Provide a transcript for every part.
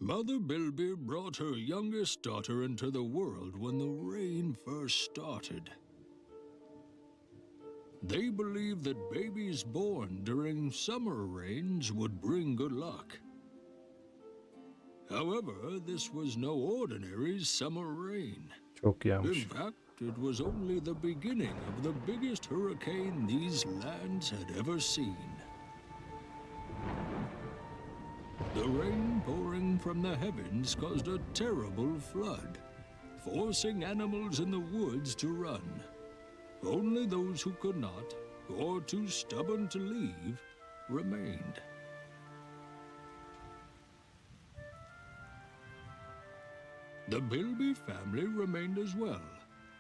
Mother Bilby brought her youngest daughter into the world when the rain first started. They believed that babies born during summer rains would bring good luck. However, this was no ordinary summer rain. Çok In yağmış. fact, it was only the beginning of the biggest hurricane these lands had ever seen. The rain pouring from the heavens caused a terrible flood, forcing animals in the woods to run. Only those who could not, or too stubborn to leave, remained. The Bilby family remained as well,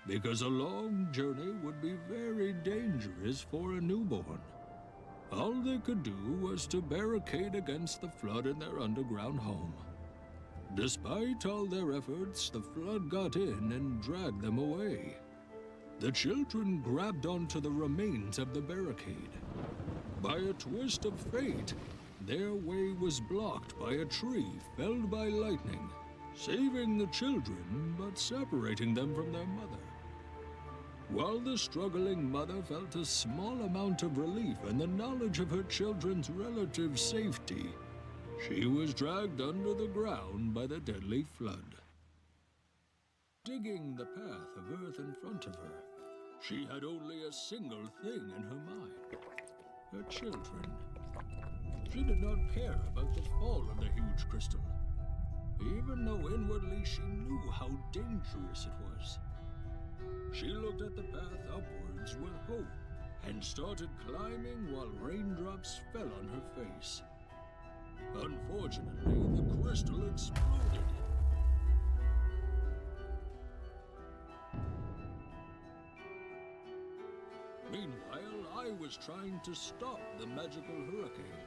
because a long journey would be very dangerous for a newborn. All they could do was to barricade against the flood in their underground home. Despite all their efforts, the flood got in and dragged them away. The children grabbed onto the remains of the barricade. By a twist of fate, their way was blocked by a tree felled by lightning, saving the children but separating them from their mother. While the struggling mother felt a small amount of relief in the knowledge of her children's relative safety, she was dragged under the ground by the deadly flood. Digging the path of earth in front of her, she had only a single thing in her mind: her children. She did not care about the fall of the huge crystal, even though inwardly she knew how dangerous it was. She looked at the path upwards with hope and started climbing while raindrops fell on her face. Unfortunately, the crystal exploded. Meanwhile, I was trying to stop the magical hurricane.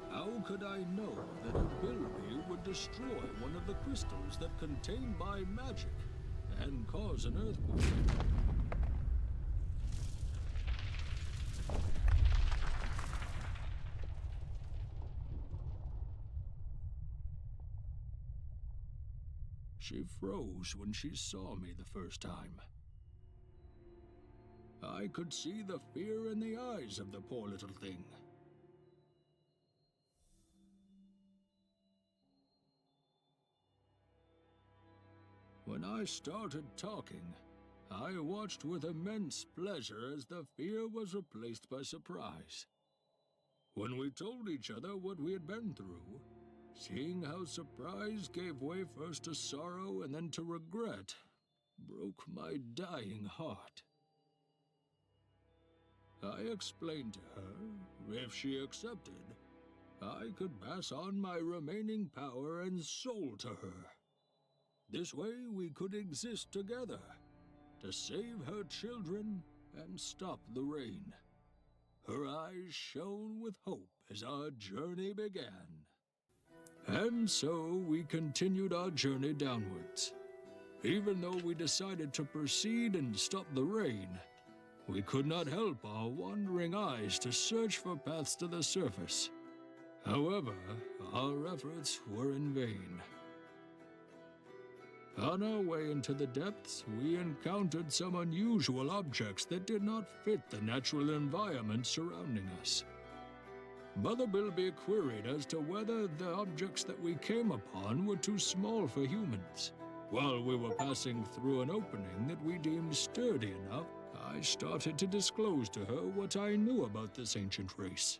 How could I know that a Bilby would destroy one of the crystals that contained my magic and cause an earthquake? She froze when she saw me the first time. I could see the fear in the eyes of the poor little thing. When I started talking, I watched with immense pleasure as the fear was replaced by surprise. When we told each other what we had been through, seeing how surprise gave way first to sorrow and then to regret, broke my dying heart. I explained to her, if she accepted, I could pass on my remaining power and soul to her. This way we could exist together, to save her children and stop the rain. Her eyes shone with hope as our journey began. And so we continued our journey downwards. Even though we decided to proceed and stop the rain, we could not help our wandering eyes to search for paths to the surface. However, our efforts were in vain. On our way into the depths, we encountered some unusual objects that did not fit the natural environment surrounding us. Mother Bilby queried as to whether the objects that we came upon were too small for humans. While we were passing through an opening that we deemed sturdy enough, I started to disclose to her what I knew about this ancient race.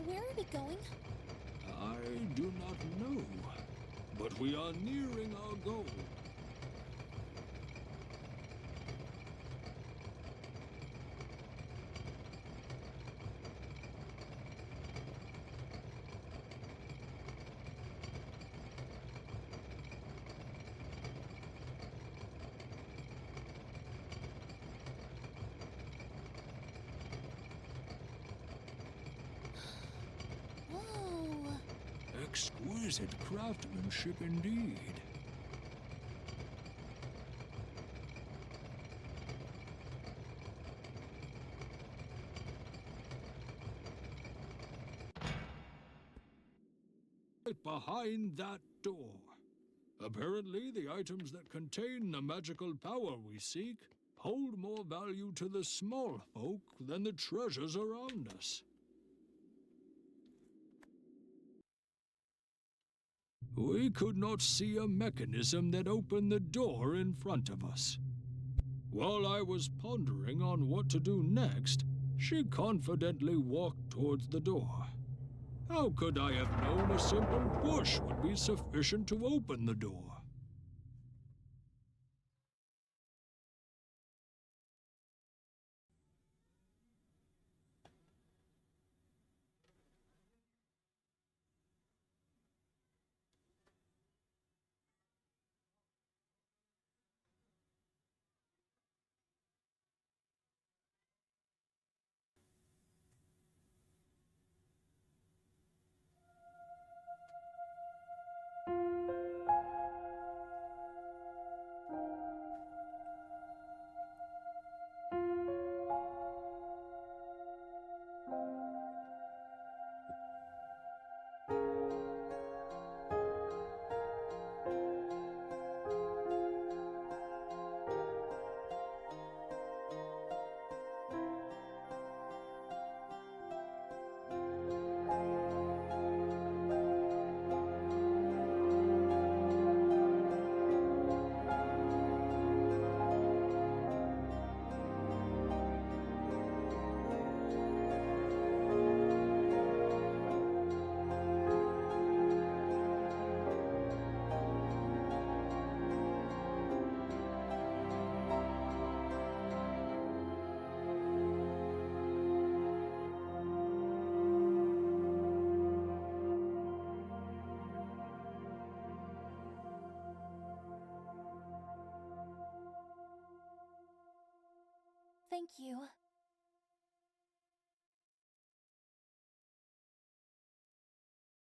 Where are we going? I do not know, but we are nearing our goal. Whoa! Exquisite craftsmanship indeed. behind that door. Apparently, the items that contain the magical power we seek hold more value to the small folk than the treasures around us. We could not see a mechanism that opened the door in front of us. While I was pondering on what to do next, she confidently walked towards the door. How could I have known a simple push would be sufficient to open the door? Thank you.